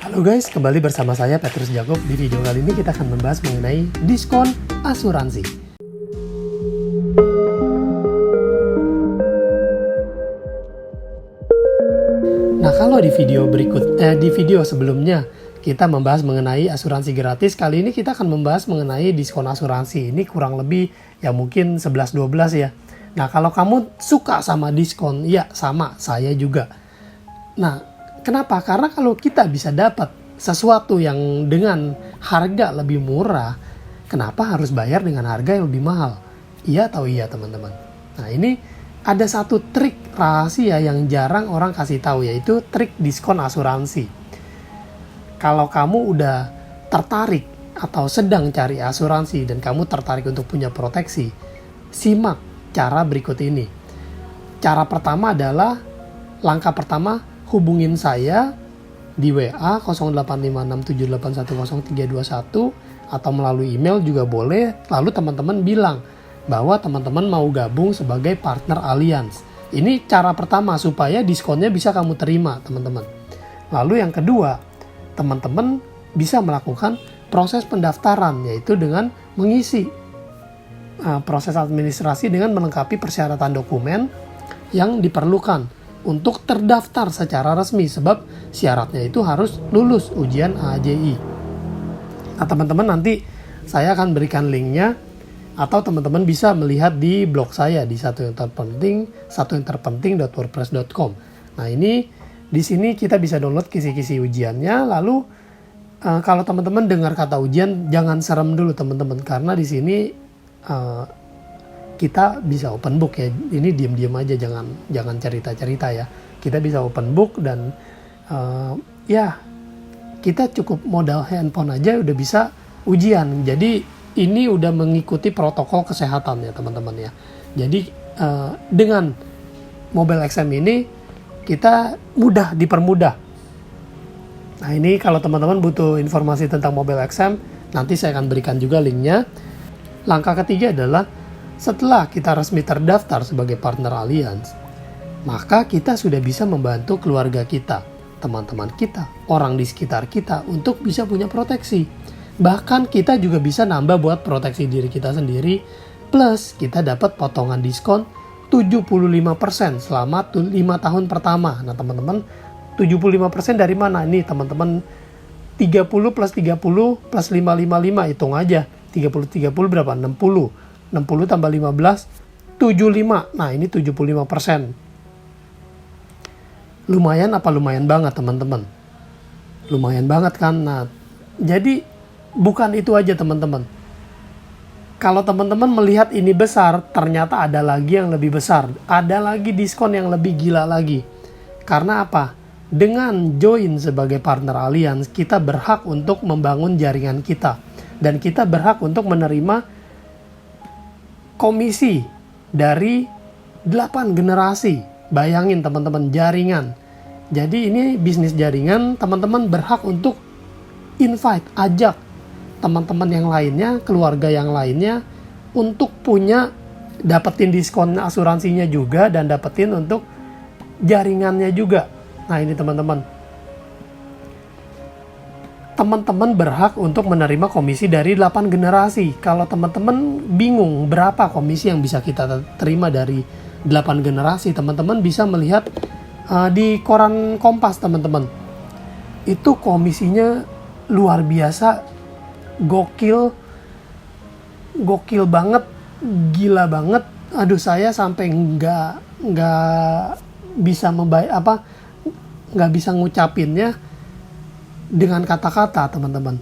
Halo guys, kembali bersama saya Petrus Jacob. Di video kali ini kita akan membahas mengenai diskon asuransi. Nah, kalau di video sebelumnya kita membahas mengenai asuransi gratis, kali ini kita akan membahas mengenai diskon asuransi. Ini kurang lebih ya mungkin 11-12 ya. Nah, kalau kamu suka sama diskon, ya sama, saya juga. Nah, kenapa? Karena kalau kita bisa dapat sesuatu yang dengan harga lebih murah, kenapa harus bayar dengan harga yang lebih mahal? Iya atau iya, teman-teman? Nah, ini ada satu trik rahasia yang jarang orang kasih tahu, yaitu trik diskon asuransi. Kalau kamu udah tertarik atau sedang cari asuransi dan kamu tertarik untuk punya proteksi, simak cara berikut ini. Cara pertama adalah, langkah pertama, hubungin saya di WA 085678100321 atau melalui email juga boleh. Lalu teman-teman bilang bahwa teman-teman mau gabung sebagai partner Allianz. Ini cara pertama supaya diskonnya bisa kamu terima, teman-teman. Lalu yang kedua, teman-teman bisa melakukan proses pendaftaran, yaitu dengan mengisi proses administrasi dengan melengkapi persyaratan dokumen yang diperlukan untuk terdaftar secara resmi, sebab syaratnya itu harus lulus ujian AJI. Nah, teman-teman, nanti saya akan berikan linknya, atau teman-teman bisa melihat di blog saya di satuyanterpenting.wordpress.com. Nah, ini di sini kita bisa download kisi-kisi ujiannya. Lalu kalau teman-teman dengar kata ujian, jangan serem dulu, teman-teman, karena di sini kita bisa open book ya. Ini diam-diam aja, jangan cerita-cerita ya. Kita bisa open book dan ya kita cukup modal handphone aja udah bisa ujian. Jadi ini udah mengikuti protokol kesehatan ya, teman-teman ya. Jadi dengan mobile exam ini kita mudah dipermudah. Nah, ini kalau teman-teman butuh informasi tentang mobile exam, nanti saya akan berikan juga linknya. Langkah ketiga adalah, setelah kita resmi terdaftar sebagai partner Allianz, maka kita sudah bisa membantu keluarga kita, teman-teman kita, orang di sekitar kita untuk bisa punya proteksi. Bahkan kita juga bisa nambah buat proteksi diri kita sendiri, plus kita dapat potongan diskon 75% selama 5 tahun pertama. Nah, teman-teman, 75% dari mana? Ini teman-teman 30 plus 30 plus 555, hitung aja. 30 berapa? 60 tambah 15, 75. Nah, ini 75%. Lumayan apa lumayan banget, teman-teman? Lumayan banget kan? Nah, jadi bukan itu aja, teman-teman. Kalau teman-teman melihat ini besar, ternyata ada lagi yang lebih besar. Ada lagi diskon yang lebih gila lagi. Karena apa? Dengan join sebagai partner Allianz, kita berhak untuk membangun jaringan kita. Dan kita berhak untuk menerima komisi dari 8 generasi. Bayangin, teman-teman, jaringan. Jadi ini bisnis jaringan, teman-teman berhak untuk invite, ajak teman-teman yang lainnya, keluarga yang lainnya untuk dapetin diskon asuransinya juga dan dapetin untuk jaringannya juga. Nah, ini teman-teman berhak untuk menerima komisi dari 8 generasi. Kalau teman-teman bingung berapa komisi yang bisa kita terima dari 8 generasi, teman-teman bisa melihat di koran Kompas, teman-teman. Itu komisinya luar biasa, gokil banget, gila banget. Aduh, saya sampai nggak bisa nggak bisa ngucapinnya dengan kata-kata, teman-teman.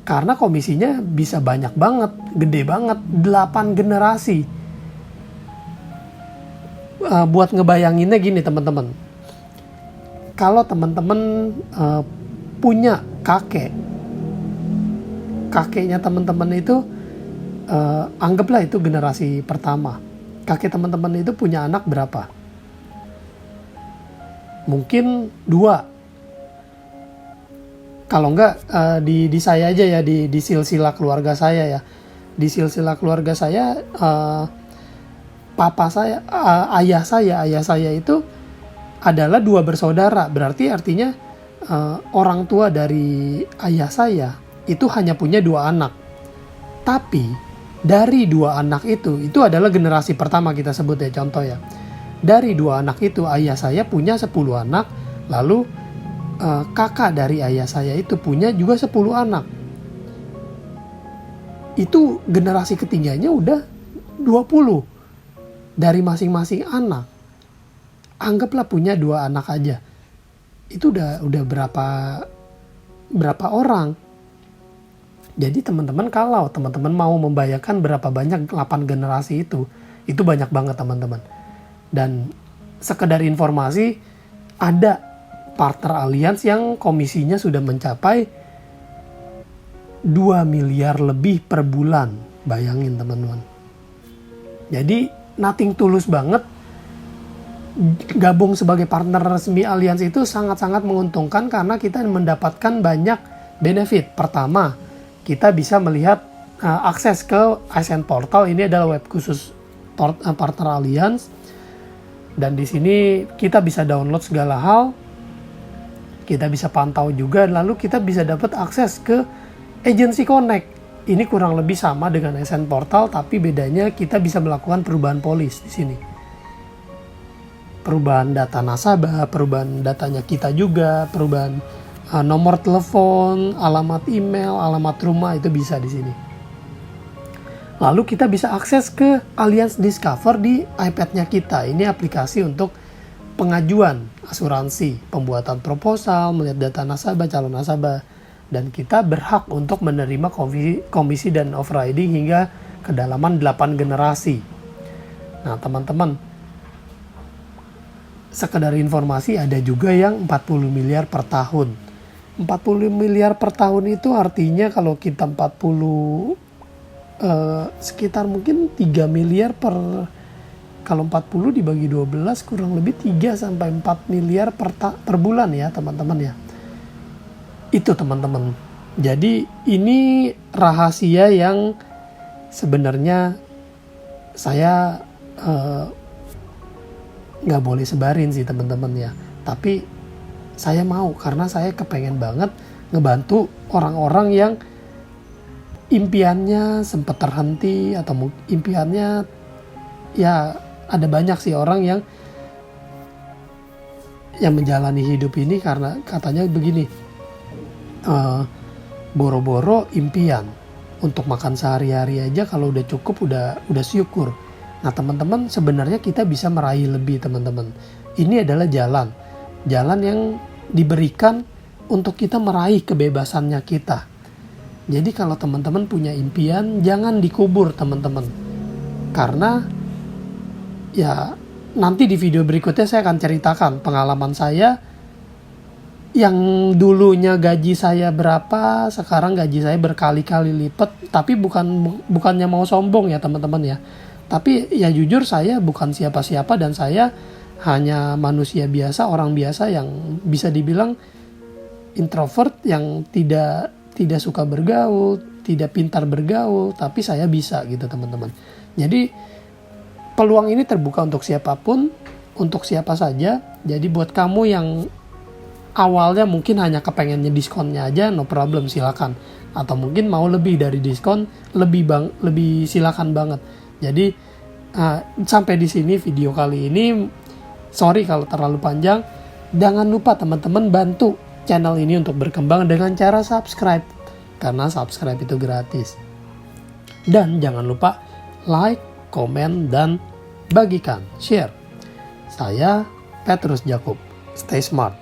Karena komisinya bisa banyak banget, gede banget, 8 generasi. Buat ngebayanginnya gini, teman-teman. Kalau teman-teman punya kakeknya teman-teman itu, anggaplah itu generasi pertama. Kakek teman-teman itu punya anak berapa? Mungkin 2. Kalau enggak di saya aja ya, di silsilah keluarga saya ya. Di silsilah keluarga saya, ayah saya itu adalah 2 bersaudara. Berarti artinya orang tua dari ayah saya itu hanya punya 2 anak. Tapi dari 2 anak itu adalah generasi pertama kita sebut ya, contoh ya. Dari 2 anak itu ayah saya punya 10 anak, lalu kakak dari ayah saya itu punya juga 10 anak. Itu generasi ketiganya udah 20 dari masing-masing anak. Anggaplah punya 2 anak aja. Itu udah berapa orang. Jadi teman-teman, kalau teman-teman mau membayangkan berapa banyak 8 generasi itu banyak banget teman-teman. Dan sekedar informasi, ada partner Allianz yang komisinya sudah mencapai 2 miliar lebih per bulan. Bayangin teman-teman. Jadi nothing tulus banget. Gabung sebagai partner resmi Allianz itu sangat-sangat menguntungkan karena kita mendapatkan banyak benefit. Pertama, kita bisa melihat akses ke ASN Portal. Ini adalah web khusus partner Allianz. Dan di sini kita bisa download segala hal. Kita bisa pantau juga, lalu kita bisa dapat akses ke Agency Connect. Ini kurang lebih sama dengan ASN Portal, tapi bedanya kita bisa melakukan perubahan polis di sini. Perubahan data nasabah, perubahan datanya kita juga, perubahan nomor telepon, alamat email, alamat rumah, itu bisa di sini. Lalu kita bisa akses ke Allianz Discover di iPad-nya kita. Ini aplikasi untuk pengajuan asuransi, pembuatan proposal, melihat data nasabah, calon nasabah, dan kita berhak untuk menerima komisi dan overriding hingga kedalaman 8 generasi. Nah teman-teman, sekedar informasi, ada juga yang 40 miliar per tahun. 40 miliar per tahun itu artinya kalau kita 40 sekitar mungkin 3 miliar per, kalau 40 dibagi 12 kurang lebih 3 sampai 4 miliar per bulan ya teman-teman ya. Itu teman-teman. Jadi ini rahasia yang sebenarnya saya nggak boleh sebarin sih teman-teman ya. Tapi saya mau karena saya kepengen banget ngebantu orang-orang yang impiannya sempat terhenti atau impiannya ya, ada banyak sih orang yang menjalani hidup ini karena katanya begini, boro-boro impian untuk makan sehari-hari aja kalau udah cukup udah syukur. Nah teman-teman, sebenarnya kita bisa meraih lebih teman-teman. Ini adalah jalan yang diberikan untuk kita meraih kebebasannya kita. Jadi kalau teman-teman punya impian, jangan dikubur teman-teman. Karena ya nanti di video berikutnya saya akan ceritakan pengalaman saya yang dulunya gaji saya berapa, sekarang gaji saya berkali-kali lipat. Tapi bukannya mau sombong ya teman-teman ya. Tapi ya jujur saya bukan siapa-siapa dan saya hanya manusia biasa, orang biasa yang bisa dibilang introvert yang tidak suka bergaul, tidak pintar bergaul, tapi saya bisa gitu teman-teman. Jadi peluang ini terbuka untuk siapapun, untuk siapa saja. Jadi buat kamu yang awalnya mungkin hanya kepengennya diskonnya aja, no problem, silakan. Atau mungkin mau lebih dari diskon, lebih silakan banget. Jadi sampai di sini video kali ini. Sorry kalau terlalu panjang. Jangan lupa teman-teman bantu channel ini untuk berkembang dengan cara subscribe. Karena subscribe itu gratis. Dan jangan lupa like, komen, dan bagikan, share. Saya Petrus Jakub. Stay smart.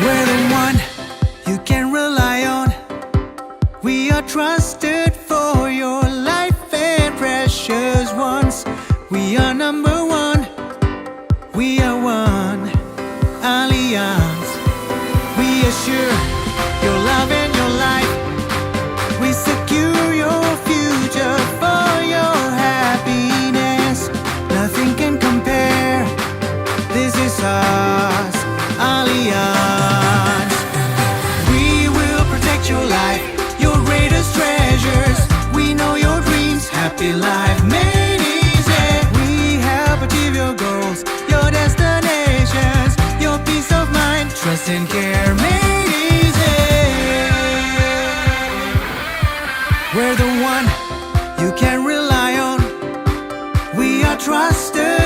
We're the one you can rely on. We are trusted for your life and precious ones. We are number one. We are one. Allianz. We assure your love and your life. We secure your future for your happiness. Nothing can compare. This is us. Allianz. Instant care made easy. We're the one you can rely on. We are trusted